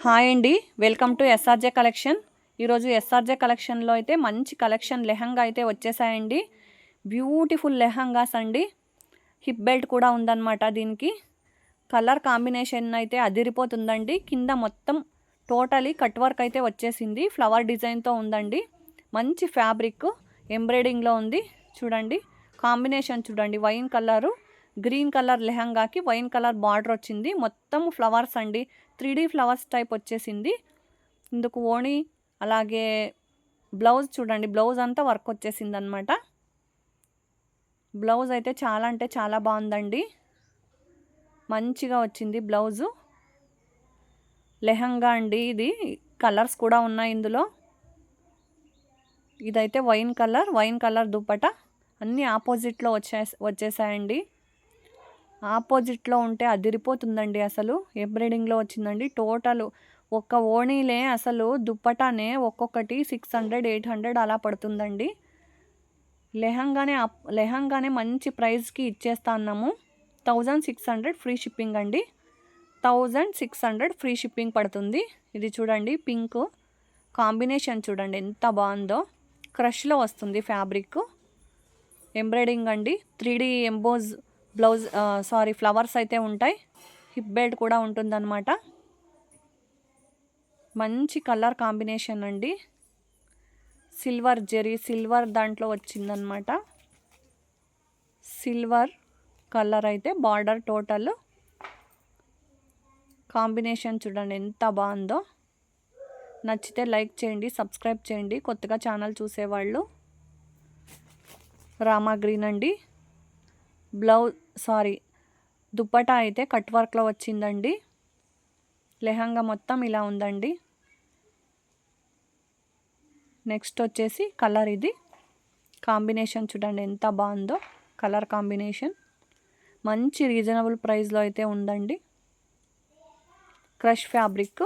Hi అండి, welcome to SRJ collection. ఈరోజు SRJ కలెక్షన్లో అయితే మంచి కలెక్షన్ లెహంగా అయితే వచ్చేసాయండి. బ్యూటిఫుల్ లెహంగాస్ అండి. హిప్ బెల్ట్ కూడా ఉందన్నమాట. దీనికి కలర్ కాంబినేషన్ అయితే అదిరిపోతుందండి. కింద మొత్తం టోటలీ కట్ వర్క్ అయితే వచ్చేసింది. ఫ్లవర్ డిజైన్తో ఉందండి. మంచి ఫ్యాబ్రిక్ ఎంబ్రాయిడింగ్లో ఉంది. చూడండి కాంబినేషన్, చూడండి వైన్ కలరు గ్రీన్ కలర్ లెహంగాకి వైన్ కలర్ బార్డర్ వచ్చింది. మొత్తం ఫ్లవర్స్ అండి, 3D ఫ్లవర్స్ టైప్ వచ్చేసింది. ఇందుకు ఓణి అలాగే బ్లౌజ్ చూడండి, బ్లౌజ్ అంతా వర్క్ వచ్చేసింది అనమాట. బ్లౌజ్ అయితే చాలా అంటే చాలా బాగుందండి, మంచిగా వచ్చింది బ్లౌజు. లెహంగా అండి ఇది, కలర్స్ కూడా ఉన్నాయి ఇందులో. ఇదైతే వైన్ కలర్ దుప్పట. అన్నీ ఆపోజిట్లో వచ్చేసాయండి. ఆపోజిట్లో ఉంటే అదిరిపోతుందండి. అసలు ఎంబ్రాయిడింగ్లో వచ్చిందండి. టోటల్ ఒక్క ఓణీలే అసలు దుప్పటానే ఒక్కొక్కటి 600 800 అలా పడుతుందండి. లెహంగానే మంచి ప్రైస్కి ఇచ్చేస్తా అన్నాము. 1600 ఫ్రీ షిప్పింగ్ అండి. 1600 ఫ్రీ షిప్పింగ్ పడుతుంది. ఇది చూడండి పింక్ కాంబినేషన్, చూడండి ఎంత బాగుందో. క్రష్లో వస్తుంది ఫ్యాబ్రిక్. ఎంబ్రాయిడింగ్ అండి, 3D ఎంబోజ్ బ్లౌజ్ ఫ్లవర్స్ అయితే ఉంటాయి. హిప్ బెల్ట్ కూడా ఉంటుందన్నమాట. మంచి కలర్ కాంబినేషన్ అండి. సిల్వర్ జెరీ, సిల్వర్ దాంట్లో వచ్చిందనమాట. సిల్వర్ కలర్ అయితే బార్డర్ టోటల్ కాంబినేషన్ చూడండి ఎంత బాగుందో. నచ్చితే లైక్ చేయండి, సబ్స్క్రైబ్ చేయండి కొత్తగా ఛానల్ చూసేవాళ్ళు. రామా గ్రీన్ అండి. దుప్పటా అయితే కట్ వర్క్లో వచ్చిందండి. లెహంగా మొత్తం ఇలా ఉందండి. నెక్స్ట్ వచ్చేసి కలర్, ఇది కాంబినేషన్ చూడండి ఎంత బాగుందో. కలర్ కాంబినేషన్ మంచి రీజనబుల్ ప్రైస్లో అయితే ఉందండి. Crush fabric.